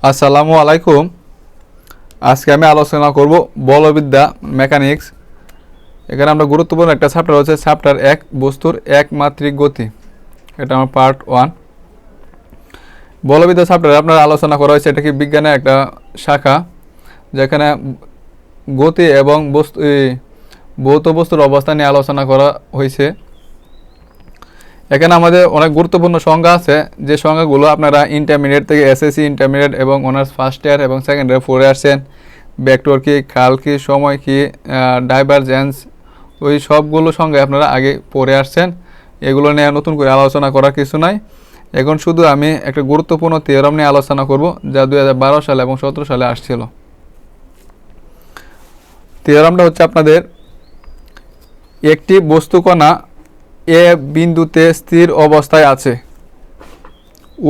আসসালামু আলাইকুম। আজকে আমি আলোচনা করব বলবিদ্যা মেকানিক্স। এখানে আমরা গুরুত্বপূর্ণ একটা চ্যাপ্টার হচ্ছে চ্যাপ্টার 1 বস্তুর একমাত্রিক গতি। এটা আমার পার্ট 1। বলবিদ্যা চ্যাপ্টারে আপনার আলোচনা করা হয়েছে এটা কি বিজ্ঞানের একটা শাখা, যেখানে গতি এবং ভৌত বস্তুর অবস্থা নিয়ে আলোচনা করা হয়েছে। এখানে আমাদের অনেক গুরুত্বপূর্ণ সংজ্ঞা আছে, যে সংজ্ঞাগুলো আপনারা ইন্টারমিডিয়েট থেকে এসএসসি ইন্টারমিডিয়েট এবং অনার্স ফার্স্ট ইয়ার এবং সেকেন্ড ইয়ার পড়ে আসছেন। ভেক্টর কি, খাল কি, সময় কি, ডাইভারজেন্স, ওই সবগুলো সংজ্ঞা আপনারা আগে পড়ে আসছেন। এগুলো নিয়ে নতুন করে আলোচনা করার কিছু নাই। এখন শুধু আমি একটা গুরুত্বপূর্ণ থিওরাম নিয়ে আলোচনা করব, যা 2012 সালে এবং 2017 সালে আসছিল। থিওরামটা হচ্ছে আপনাদের, একটি বস্তুকণা এ বিন্দুতে স্থির অবস্থায় আছে।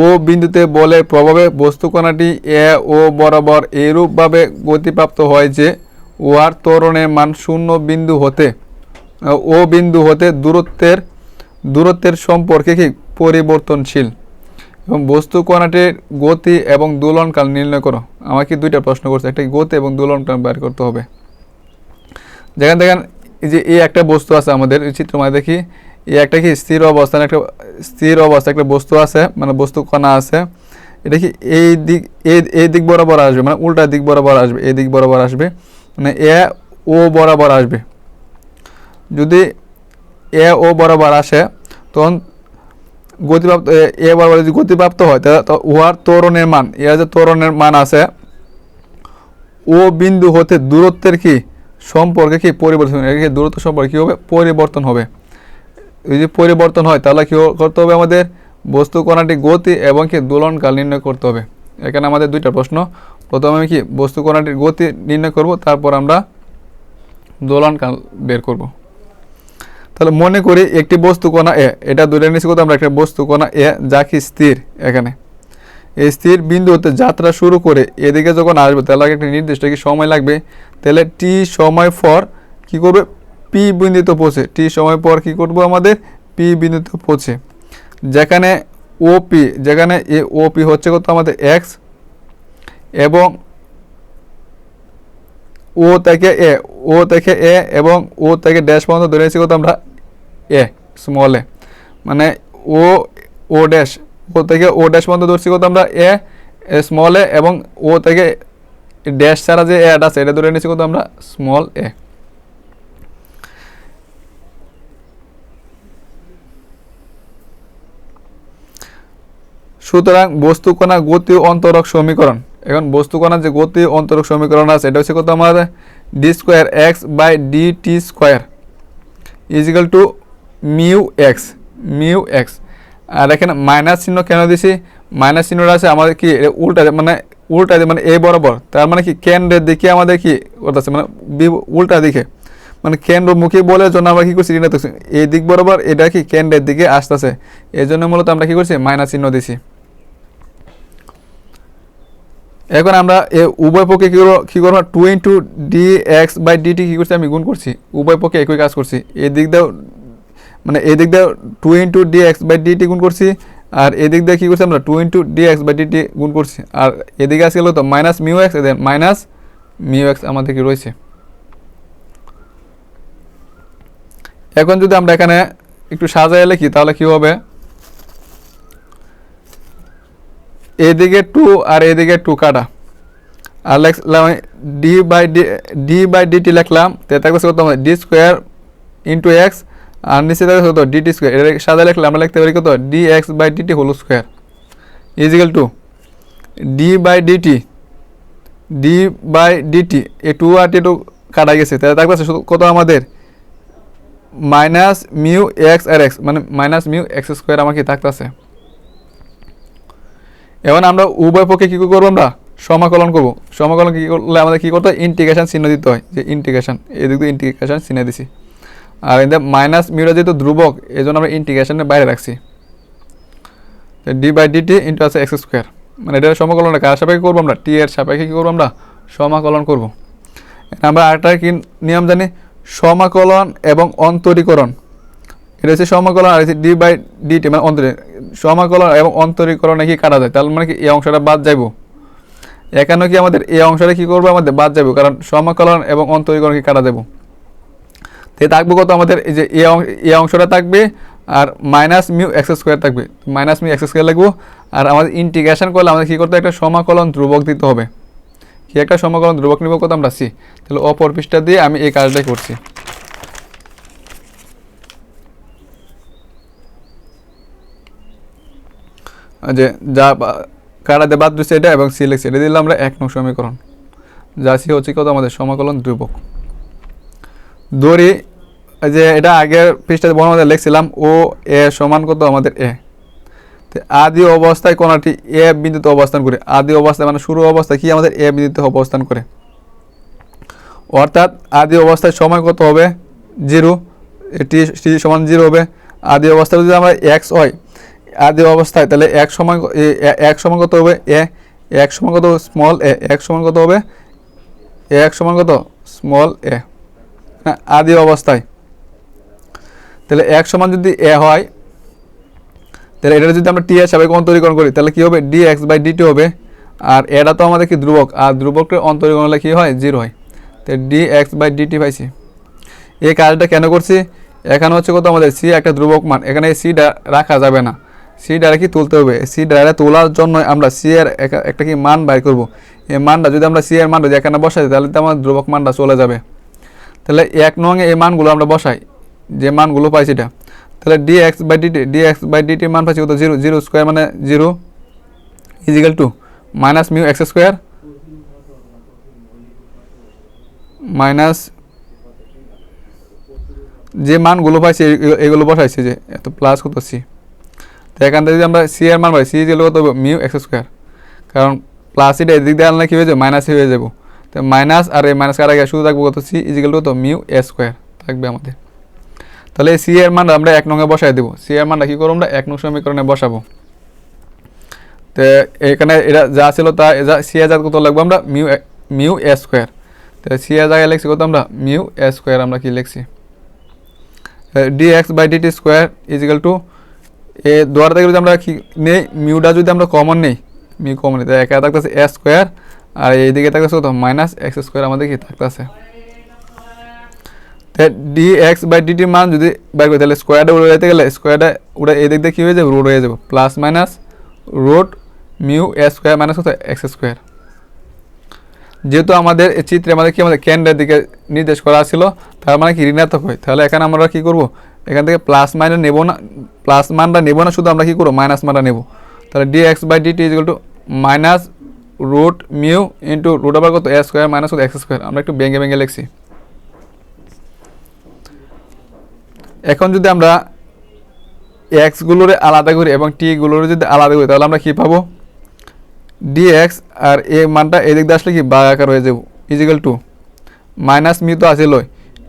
ও বিন্দুতে বলের প্রভাবে বস্তুকণাটি এ ও বরাবর এইরূপভাবে গতিপ্রাপ্ত হয় যে উহার ত্বরণের মান শূন্য বিন্দু হতে ও বিন্দু হতে দূরত্বের সম্পর্কে কি পরিবর্তনশীল, এবং বস্তুকণাটির গতি এবং দোলনকাল নির্ণয় করো। আমাকে দুইটা প্রশ্ন করছে, একটা গতি এবং দোলনকাল বের করতে হবে। যেখানে দেখেন এই যে এই একটা বস্তু আছে আমাদের চিত্র মানে দেখি, এই একটা কি স্থির অবস্থান, একটা স্থির অবস্থা একটা বস্তু আছে, মানে বস্তু কণা আছে। এটা কি এই দিক বরাবর আসবে, মানে উল্টা দিক বরাবর আসবে, এই দিক বরাবর আসবে, মানে এ ও বরাবর আসবে। যদি এ ও বরাবর আসে তখন গতিপ্রাপ্ত এ বরাবর যদি গতিপ্রাপ্ত হয় তাহলে উহার ত্বরণের মান, এর যে ত্বরণের মান আছে ও বিন্দু হতে দূরত্বের কি সম্পর্কে কি পরিবর্তন, দূরত্ব সম্পর্কে কী হবে, পরিবর্তন হবে। যদি পরিবর্তন হয় তাহলে কী করতে হবে, আমাদের বস্তু কণাটি গতি এবং কি দোলনকাল নির্ণয় করতে হবে। এখানে আমাদের দুইটা প্রশ্ন। প্রথমে আমি কি বস্তু কণাটির গতি নির্ণয় করব, তারপর আমরা দোলনকাল বের করব। তাহলে মনে করি একটি বস্তু কণা এ, এটা ধরে নিচ্ছি কত আমরা, একটা বস্তু কণা এ যা কি স্থির। এখানে এই স্থির বিন্দু হতে যাত্রা শুরু করে এদিকে যখন আসবে তাহলে একটা নির্দিষ্ট কি সময় লাগবে। তাহলে টি সময় পর কি করবে, পি বিন্দুতে পৌঁছে, টি সময় পর কি করব, আমাদের পি বিন্দুতে পৌঁছে। যেখানে ওপি, যেখানে এ ওপি হচ্ছে কত আমাদের এক্স, এবং ও থেকে এ এবং ও থেকে ড্যাশ পর্যন্ত ধরে নিচ্ছি কত আমরা, এ স্মল এ, মানে ও ড্যাশ, ও থেকে ও ড্যাশ পর্যন্ত ধরছি কত আমরা, এ স্মল এ, এবং ও থেকে ড্যাশ ছাড়া যে এড আছে এটা ধরে নিচ্ছি কত আমরা, স্মল এ। সুতরাং বস্তুকণা গতি অন্তরক সমীকরণ, এখন বস্তুকণার যে গতি অন্তরক সমীকরণ আছে এটা হচ্ছে কত আমাদের, D square x by D T square equal to mu x. আর এখানে মাইনাস চিহ্ন কেন দিছি, মাইনাস চিহ্নটা আছে আমাদের কি উল্টা, মানে এ বরাবর, তার মানে কি কেন্দ্রের দিকে আমাদের কি করতেছে, মানে উল্টা দিকে, মানে কেন্দ্রমুখী বলে জন্য আমরা কি করছি, এই দিক বরাবর এটা কি কেন্দ্রের দিকে আসতেছে, এই জন্য মূলত আমরা কি করছি, মাইনাস চিহ্ন দিছি। এখন আমরা উভয় পক্ষে কী করবো, 2 into D x by DT কী করছি, আমি গুণ করছি, উভয় পক্ষে একই কাজ করছি। এই দিক দিয়েও মানে এই দিক দিয়ে 2 into D x by DT গুণ করছি, আর এদিক দিয়ে কী করছি আমরা, 2 into D x by DT গুণ করছি, আর এদিকে আসলে তো minus mu X, then minus mu X আমাদের কি রয়েছে। এখন যদি আমরা এখানে একটু সাজায় লিখি তাহলে কি হবে, এদিকে 2 আর এদিকে 2 কাটা, আর লিখলাম ডি বাই ডিটি লিখলাম, থাকবে কত, ডি স্কোয়ার ইন্টু এক্স, আর নিচে থাকবে কত, ডিটি স্কোয়ার। এটা সাদা লিখলে আমরা লিখতে পারি কত, D x by DT whole square equal to D by DT, এ 2 আর 2 কাটা গেছে, তাহলে থাকবে কত আমাদের, মাইনাস মিউ এক্স আর এক্স, মানে মাইনাস মিউ এক্স স্কোয়ার আমাকে থাকতেছে। এখন আমরা উভয় পক্ষে কী করবো, আমরা সমাকলন করব। সমাকলন কী করলে আমাদের কী করতে হয়, ইন্টিগ্রেশন চিহ্ন দিতে হয়, যে ইন্টিগ্রেশন, এদিক দিয়ে ইন্টিগ্রেশন চিহ্ন দিছি, আর এদের মাইনাস মিউটা যেহেতু ধ্রুবক এই জন্য আমরা ইন্টিগ্রেশনের বাইরে রাখছি, ডি বাই ডিটি ইন্টু আছে এক্স স্কোয়ার, মানে এটা সমাকলনটা কার সাপেক্ষে করবো, আমরা টি এর সাপেক্ষে কী করবো, আমরা সমাকলন করব। আমরা আরেকটা কি নিয়ম জানি, সমাকলন এবং অন্তরীকরণ। এটা হচ্ছে সমাকলন, আর হচ্ছে ডি বাই ডিটি মানে অন্তরী, সমাকলন এবং অন্তরীকরণে কি কাটা যায়, তাহলে মানে কি এই অংশটা বাদ যাইব। এখানে কি আমাদের এই অংশটা কি করবো আমাদের বাদ যাবে, কারণ সমাকলন এবং অন্তরীকরণকে কাটা দেবো। তো থাকবে কত আমাদের এই যে এই অংশটা থাকবে আর মাইনাস মিউ এক্স স্কোয়ার থাকবে, মাইনাস মিউ এক্স স্কোয়ার লাগবো। আর আমাদের ইন্টিগ্রেশন করলে আমাদের কী করতে একটা সমাকলন ধ্রুবক দিতে হবে। কি একটা সমাকলন ধ্রুবক নিব কত আমরা সি। তাহলে অপর পৃষ্ঠা দিয়ে আমি এই কাজটাই করছি। যে যা কাটাতে বাদ দিচ্ছে এটা এবং সি লিখছি, এটা দিলাম আমরা 1 নং সমীকরণ। যা সি হচ্ছে কত আমাদের সমাকলন ধ্রুবক। ধরি যে এটা আগের পৃষ্ঠাতে বর্ণনা লিখছিলাম ও এ সমান কত আমাদের এ। তো আদি অবস্থায় কোণটি এ বিন্দুতে অবস্থান করে, আদি অবস্থায় মানে শুরু অবস্থায় কি আমাদের এ বিন্দুতে অবস্থান করে, অর্থাৎ আদি অবস্থায় সময় কত হবে 0, টি সমান 0 হবে। আদি অবস্থায় যদি আমরা এক্স হয় আদি অবস্থায়, তাহলে এক সমান কত হবে এ, এক সমান কত স্মল এ, এক সমান কত হবে এক সমান কত স্মল এ, হ্যাঁ আদি অবস্থায়। তাহলে এক সমান যদি এ হয়, তাহলে এটা যদি আমরা টি এর সাপেক্ষে অন্তরীকরণ করি তাহলে কী হবে ডি এক্স বাই ডিটি হবে। আর এটা তো আমাদের কি ধ্রুবক, আর ধ্রুবকের অন্তরীকরণ হলে কী হয় 0 হয়। তো ডি এক্স বাই ডিটি পাইছি। এই কাজটা কেন করছি, এখানে হচ্ছে কত আমাদের সি একটা ধ্রুবক মান, এখানে সিটা রাখা যাবে না, সি ডাইরে কি তুলতে হবে। সি ডাইরে তোলার জন্য আমরা সি এর একটা কি মান বাইর করব। এই মানটা যদি আমরা সি এর মানটা এখানে বসাই তাহলে তো আমার ধ্রুবক মানটা চলে যাবে। তাহলে 1 নং এই মানগুলো আমরা বসাই, যে মানগুলো পাইছি এটা। তাহলে ডি এক্স বাই ডিটির মান পাচ্ছি কত 0, 0 স্কোয়ার মানে 0 is equal to minus mu x square minus যে মানগুলো পাইছি এগুলো বসাইছি, যে এত প্লাস কত সি। তো এখান থেকে যদি আমরা সি এর মান পাই সি ইজিক্যাল কত হবে মিউ এক্স স্কোয়ার, কারণ প্লাস এটা এদিক দিয়ে আনলে কী হয়ে যাবে মাইনাস হয়ে যাবো। তো মাইনাস আর এই মাইনাস কার আগে শুধু থাকবো কত সি ইজিক্যাল কত মিউ এ স্কোয়ার থাকবে আমাদের। তাহলে সি এর মান আমরা 1 নং এ বসাই দেবো। সি এর মানটা কী করবো আমরা 1 নং সমীকরণে বসাবো। তো এখানে এটা যা ছিল তা সি এর জায়গায় কত লাগবো আমরা মিউ এ স্কোয়ার। তো সি এর জায়গায় লিখছি কত আমরা মিউ এ স্কোয়ার, আমরা কি লিখছি D x by DT square equal to এ দুয়ার থেকে যদি আমরা কি নেই মিউটা যদি আমরা কমন নেই, মিউ কমন নেই তাই একা থাকতেছে এ স্কোয়ার আর এইদিকে থাকতেছে কত মাইনাস এক্স স্কোয়ার আমাদের কি থাকতেছে। ডি এক্স বাই ডিটির মান যদি বাইর করি তাহলে স্কোয়ারটা উড়ে যেতে গেলে স্কোয়ারটা উড়ে এই দিক দিয়ে কী হয়ে যাবে রুট হয়ে যাবে, plus minus root mu A square minus কত এক্স স্কোয়ার। যেহেতু আমাদের এই চিত্রে আমাদের কি আমাদের কেন্দ্রের দিকে নির্দেশ করা ছিল, তার মানে কি ঋণাত্মক হয়, তাহলে এখানে আমরা কি করব এখান থেকে প্লাস মাইনাস নেব না, প্লাস মানটা নেব না, শুধু আমরা কি করবো মাইনাস মানটা নেব। তাহলে D x by DT is equal to minus root mu into root আবার কত এ স্কোয়ার মাইনাস কত এক্স স্কোয়ার, আমরা একটু ভেঙে ভেঙে লিখছি। এখন যদি আমরা এক্সগুলোরে আলাদা করি এবং টিগুলোরে যদি আলাদা করি তাহলে আমরা কী পাবো ডি এক্স আর এ মানটা এদিক দিয়ে আসলে কি ভাগাকার হয়ে যাব ইজিক্যাল টু মাইনাস মিউ তো আছে লয়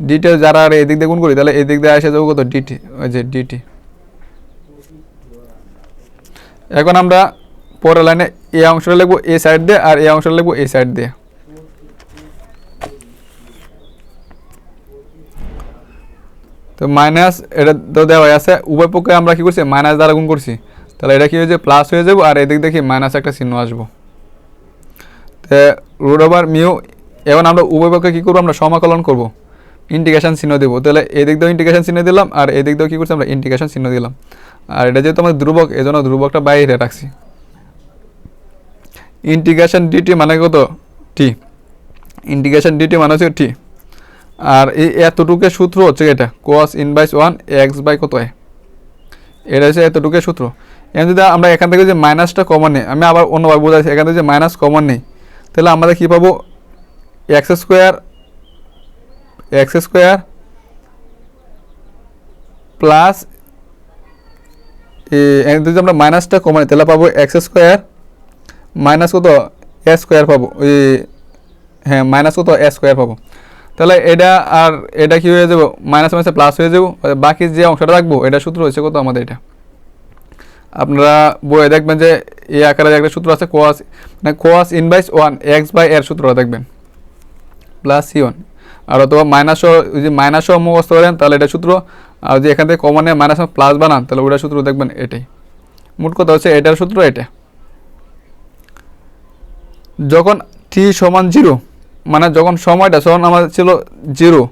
ডিটি, যারা আর এদিক দিয়ে গুণ করি তাহলে এদিক দিয়ে আসে যাবো কত ডিটি, ওই যে ডিটি। এখন আমরা পরের লাইনে এই অংশটা লিখবো এ সাইড দিয়ে আর এই অংশটা লিখবো এই সাইড দিয়ে। তো মাইনাস এটা তো দেওয়া আছে, উভয় পক্ষে আমরা কী করছি মাইনাস দ্বারা গুণ করছি, তাহলে এটা কী হয়েছে প্লাস হয়ে যাবো আর এদিক দেখি মাইনাস একটা চিহ্ন আসবো। তো রুট ওভার মিউ, এখন আমরা উভয় পক্ষে কী করবো আমরা সমাকলন করবো, ইন্টিগ্রেশন চিহ্ন দেবো। তাহলে এদিক দিয়েও ইন্টিগ্রেশন চিহ্ন দিলাম আর এদিক দিয়েও কী করছি আমরা ইন্টিগ্রেশন চিহ্ন দিলাম। আর এটা যেহেতু আমাদের ধ্রুবক এই জন্য ধ্রুবকটা বাইরে রাখছি। ইন্টিগ্রেশন ডিটি মানে কত টি, ইন্টিগ্রেশন ডিটি মানে হচ্ছে টি। আর এই এতটুকুর সূত্র হচ্ছে এটা cos ইনভার্স 1 x বাই কত এ, এটা হচ্ছে এতটুকুর সূত্র। এখন যদি আমরা এখান থেকে যে মাইনাসটা কমন নেই, আমি আবার অন্যভাবে বোঝাচ্ছি, এখান থেকে যে মাইনাস কমন নেই তাহলে আমাদের কী পাবো এক্স স্কোয়ার প্লাস যদি আমরা মাইনাসটা কমন নিই তাহলে পাবো এক্স স্কোয়ার মাইনাস কত এ স্কোয়ার পাবো, হ্যাঁ মাইনাস কত এ স্কোয়ার পাবো। তাহলে এটা আর এটা কী হয়ে যাবো মাইনাস মাইনাসে প্লাস হয়ে যাবো, বাকি যে অংশটা রাখবো এটা সূত্র হচ্ছে কত আমাদের এটা, আপনারা বইয়ে দেখবেন যে এই আকারে একটা সূত্র আছে cos ইনভার্স 1 x বাই এর সূত্রটা দেখবেন প্লাস c1, আর অথবা মাইনাসও যদি মাইনাসও মুখস্থ করেন তাহলে এটা সূত্র, আর যদি এখান থেকে কমনে মাইনাস প্লাস বানান তাহলে ওটা সূত্র দেখবেন এটাই। মোট কথা হচ্ছে এটার সূত্র এটা। যখন টি সমান 0 মানে যখন সময়টা যখন আমাদের ছিল 0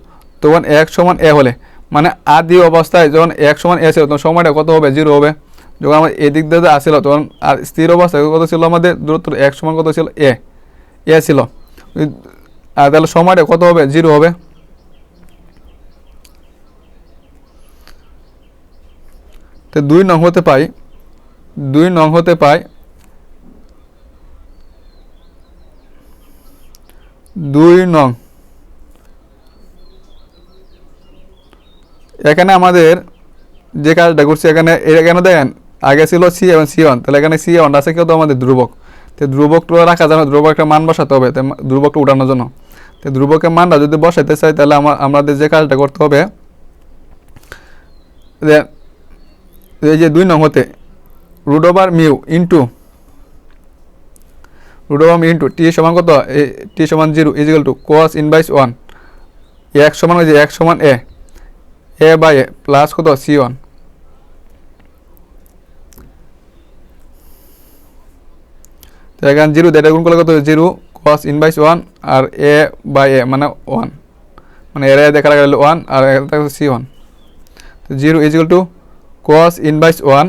তখন x সমান a হলে মানে আদি অবস্থায় যখন x সমান a ছিল তখন সময়টা কত হবে 0 হবে। যখন আমার এদিক দিয়ে আসছিল তখন আর স্থির অবস্থায় কত ছিল আমাদের দূরত্ব x সমান কত ছিল a ছিল, আর তাহলে সময়টা কত হবে 0 হবে। তো 2 নং হতে পাই 2 নং হতে পাই 2 নং এখানে আমাদের যে কাজটা করছি এখানে দেখেন আগে ছিল সি এবং C1, তাহলে এখানে C1 আছে কত আমাদের ধ্রুবক, তো ধ্রুবকটা রাখা যাবে, ধ্রুবক একটা মান বসাতে হবে ধ্রুবকটা উঠানোর জন্য। তো ধ্রুবকের মানটা যদি বসাইতে চাই তাহলে আমাদের যে কাজটা করতে হবে এই যে 2 নং হতে root over mu into T সমান কত টি সমান 0 is equal two cos inverse 1 x সমান হয়ে যায় x সমান a বাই a প্লাস কত C1। তো এখানে 0 দিয়ে গুণ করলে কত 0 cos ইনভার্স 1 আর a বাই a মানে 1, মানে এর দেখা গেল 1 আর এটা C1। তো 0 is equal two cos inverse 1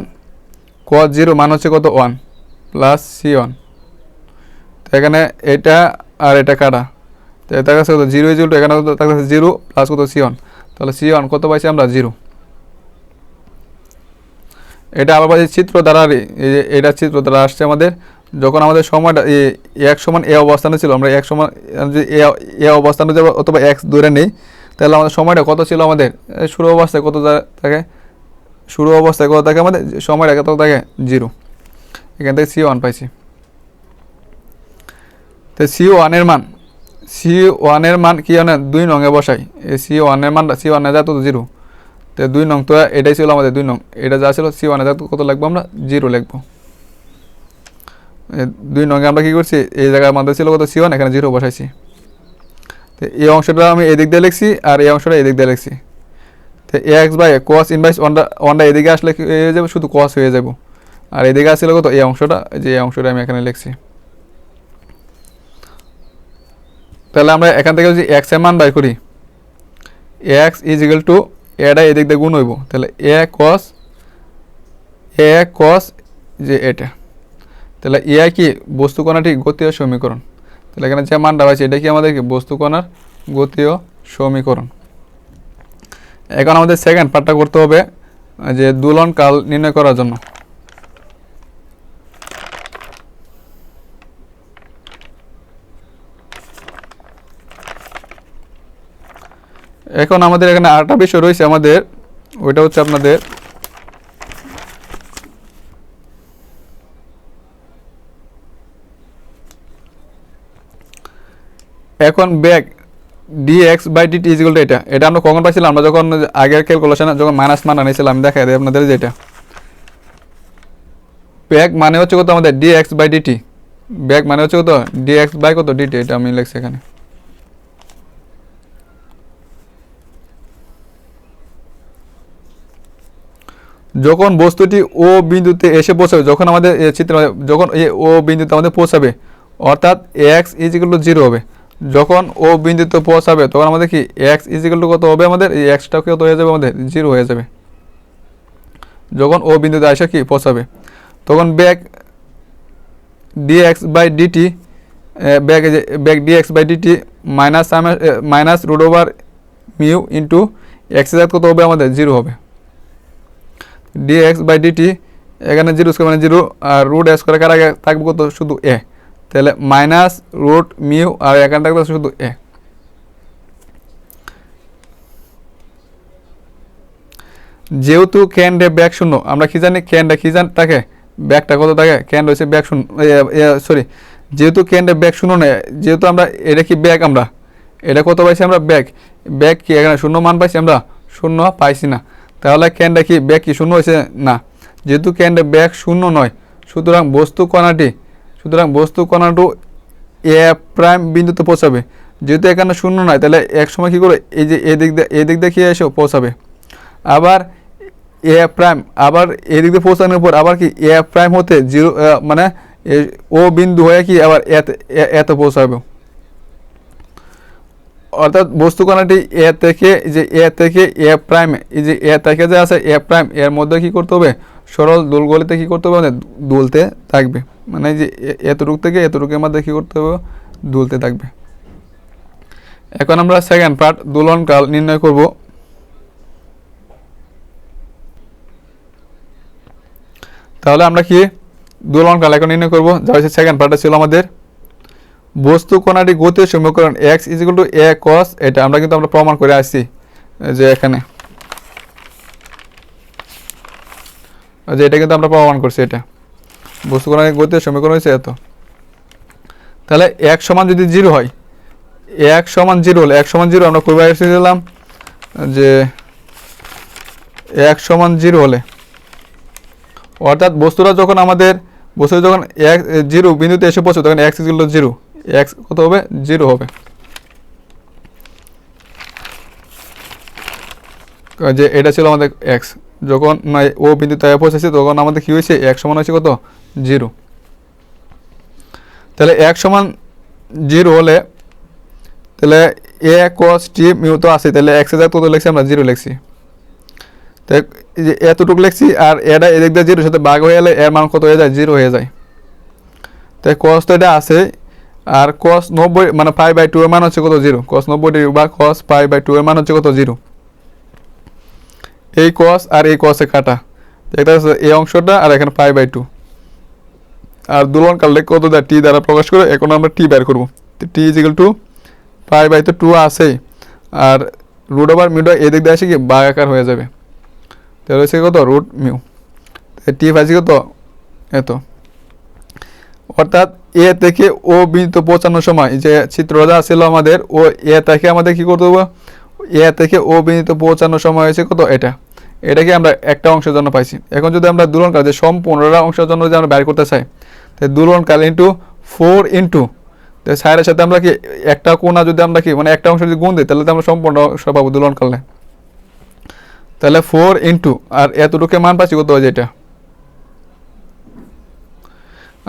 cos 0 মান হচ্ছে কত 1 প্লাস C1। তো এখানে এটা আর এটা কাটা, তো এটা কাছে কত 0 ইজ ইকুয়াল টু এখানে তার কাছে 0 প্লাস কত C1, তাহলে C1 কত পাইছি আমরা 0। এটা আবার পাইছি চিত্র দ্বারা, এই যে এটা চিত্র দ্বারা আসছে আমাদের যখন আমাদের সময়টা x সমান a অবস্থানে ছিল, আমরা x সমান যে a অবস্থানে যাব অথবা x ধরে নেই তাহলে আমাদের সময়টা কত ছিল আমাদের শুরু অবস্থায় কত থাকে, শুরু অবস্থায় কত থাকে আমাদের সময়টা কত থাকে 0, এখান থেকে C1 পাইছি। তো C1 এর মান কি জানে 2 নংয়ে বসাই, এই C1 এর মানটা C1 এ যত 0, তো 2 নং তো এটাই ছিল আমাদের 2 নং, এটা যা ছিল C1 এ যত কত লিখবো আমরা 0 লিখবো। 2 নং আমরা কি করছি এই জায়গায় আমাদের ছিল কত C1, এখানে 0 বসাইছি। তো এই অংশটা আমি এদিক দিয়ে লিখছি আর এই অংশটা এদিক দিয়ে লিখছি। তো x বাই cos ইনভার্স 1টা এদিকে আসলে কি হয়ে যাবে শুধু cos হয়ে যাব, আর এদিকে আসলে কত এই অংশটা, যে এই অংশটা আমি এখানে লিখছি। তাহলে আমরা এখান থেকে যদি x এর মান বাই করি x ইজ ইকুয়াল টু এটা এদিক দিয়ে গুণ হইব, তাহলে a cos যে এটা, তাহলে কি বস্তু কণাটি গতীয় সমীকরণ, তাহলে এখানে যে মানটা পাইছে এটা কি আমাদের বস্তু কণার গতীয় সমীকরণ। এখন আমাদের সেকেন্ড পার্টটা করতে হবে যে দোলন কাল নির্ণয় করার জন্য। এখন আমাদের এখানে আরেকটা বিষয় রয়েছে আমাদের, ওইটা হচ্ছে আপনাদের এখন back dx by dt is equal to এটা আমরা কখন পাইছিলাম, আমরা যখন আগের ক্যালকুলেশনে যখন মাইনাস মান আনিছিলাম আমি দেখাই দিই আপনাদের, যেটা ব্যাক মানে হচ্ছে কত আমাদের dx বাই dt, ব্যাক মানে হচ্ছে কত dx বাই কত dt, এটা আমি লিখছি এখানে। যখন বস্তুটি ও বিন্দুতে এসে পৌঁছাবে, যখন আমাদের চিত্র যখন ও বিন্দুতে আমাদের পৌঁছাবে অর্থাৎ x ইজ ইকুয়াল টু 0 হবে, যখন ও বিন্দুতে পৌঁছাবে তখন আমাদের কি x ইজ ইকুয়াল টু কত হবে আমাদের এই xটা কত হয়ে যাবে আমাদের 0 হয়ে যাবে। যখন ও বিন্দুতে এসে কি পৌঁছাবে তখন back dx by dt back dx by dt minus root over mu into x এর কত হবে আমাদের 0 হবে। dx বাই dt এখানে 0 স্কয়ার মানে 0 আর রুট s করে কার আগে থাকবে কত শুধু a, তাহলে মাইনাস রুট মিউ আর এখানে থাকবে শুধু a। যেহেতু কেন্দ্রে ব্যাক শূন্য, আমরা কি জানি কেন্দ্রে কি থাকে ব্যাকটা কত থাকে, কেন্দ্র হচ্ছে ব্যাক শূন্য সরি যেহেতু কেন্দ্রে ব্যাক শূন্য নয়, যেহেতু আমরা এটা কি ব্যাক আমরা এটা কত পাইছি আমরা ব্যাক কি এখানে শূন্য মান পাইছি আমরা শূন্য পাইছি না, তাহলে কেন্দ্রে কি ব্যাক কি শূন্য হয়েছে না, যেহেতু কেন্দ্রে ব্যাক শূন্য নয় সুতরাং বস্তু কণাটি এ প্রাইম বিন্দুতে পৌঁছাবে, যেহেতু এখানে শূন্য নয় তাহলে এক সময় কী করে এই যে এদিক দিয়ে কি এসে পৌঁছাবে, আবার এ প্রাইম আবার এদিক দিয়ে পৌঁছানোর পর আবার কি এ প্রাইম হতে 0 মানে ও বিন্দু হয়ে কি আবার এতে পৌঁছাবে। অর্থাৎ বস্তু কণাটি এ থেকে এ প্রাইম, এই যে এ থেকে যে আছে এ প্রাইম, এর মধ্যে কি করতে হবে, সরল দোলগলিতে কি করতে হবে, দুলতে থাকবে। মানে যে এতটুকু থেকে এতটুকুর মধ্যে কি করতে হবে, দুলতে থাকবে। এখন আমরা সেকেন্ড পার্ট দোলনকাল নির্ণয় করব। তাহলে আমরা কি দোলনকাল এখন নির্ণয় করব, যা হচ্ছে সেকেন্ড পার্টটা ছিল আমাদের বস্তু কণাটি গতির সমীকরণ x = a cos, এটা আমরা কিন্তু আমরা প্রমাণ করে আসছি যে এখানে, যে এটা কিন্তু আমরা প্রমাণ করছি, এটা বস্তু কণাটির গতির সমীকরণ হচ্ছে এত। তাহলে x সমান যদি 0 হয়, x সমান 0 হলে, x সমান 0 আমরা কইবার এসে দিলাম যে x সমান 0 হলে, অর্থাৎ বস্তুটা যখন আমাদের বস্তু যখন 0 বিন্দুতে এসে পৌঁছবে তখন x = 0, x কত হবে, 0 হবে। যে এটা ছিল আমাদের x, যখন ও বিন্দুতে পৌঁছেছে তখন আমাদের কি হয়েছে, x সমান হয়েছে কত, 0। তাহলে x সমান 0 হলে তাহলে a cos t মিউ তো আছে, তাহলে x এর কত লিখছি আমরা, 0 লিখছি। তাই যে এতটুকু লিখছি, আর এটা এদিক দিয়ে 0 সাথে ভাগ হয়ে গেলে এর মান কত হয়ে যায়, 0 হয়ে যায়। তাই cos তো এটা আছে, আর cos 90 মানে π/2 এর মান হচ্ছে কত, 0। cos 90 বা cos π/2 এর মান হচ্ছে কত, 0। এই cos আর এই cos এ কাটা, এটা হচ্ছে এই অংশটা, আর এখানে π/2। আর দোলনকাল কত দ্বারা, t দ্বারা প্রকাশ করে। এখন আমরা t বের করব। t = π/2 আছে, আর √μ এদিক দিয়ে আসে কি ভাগাকার হয়ে যাবে, তাহলে হচ্ছে কত, √μ। t পাইছি কত, এত। অর্থাৎ এ থেকে ও বিন্দুতে পৌঁছানোর সময় যে চিত্রটা ছিল আমাদের, ও এ থেকে আমাদের কি করতে হবে, এ থেকে ও বিন্দুতে পৌঁছানোর সময় হয়েছে কত, এটাকে আমরা একটা অংশের জন্য পাইছি। এখন যদি আমরা দোলনকাল যে সম্পূর্ণটা অংশের জন্য যদি আমরা বের করতে চাই, তাই দোলনকাল ইন্টু 4 ইন্টু সাইডের সাথে আমরা কি একটা কোণা যদি আমরা কি মানে একটা অংশ যদি গুণ দিই, তাহলে তো আমরা সম্পূর্ণ অংশ পাবো দোলনকালে। তাহলে 4 ইন্টু আর এতটুকু মান পাচ্ছি কত, যেটা,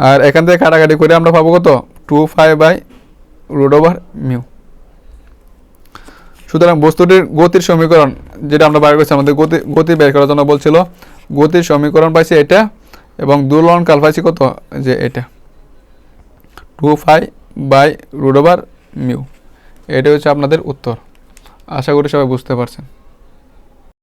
আর এখান থেকে কাটাকাটি করে আমরা পাবো কত, 2π/√μ। সুতরাং বস্তুটির গতির সমীকরণ যেটা আমরা বের করছি, আমাদের গতি বের করার জন্য বলছিল, গতির সমীকরণ পাইছি এটা, এবং দোলনকাল পাইছি কত, যে এটা 2π/√μ। এটা হচ্ছে আপনাদের উত্তর। আশা করি সবাই বুঝতে পারছেন।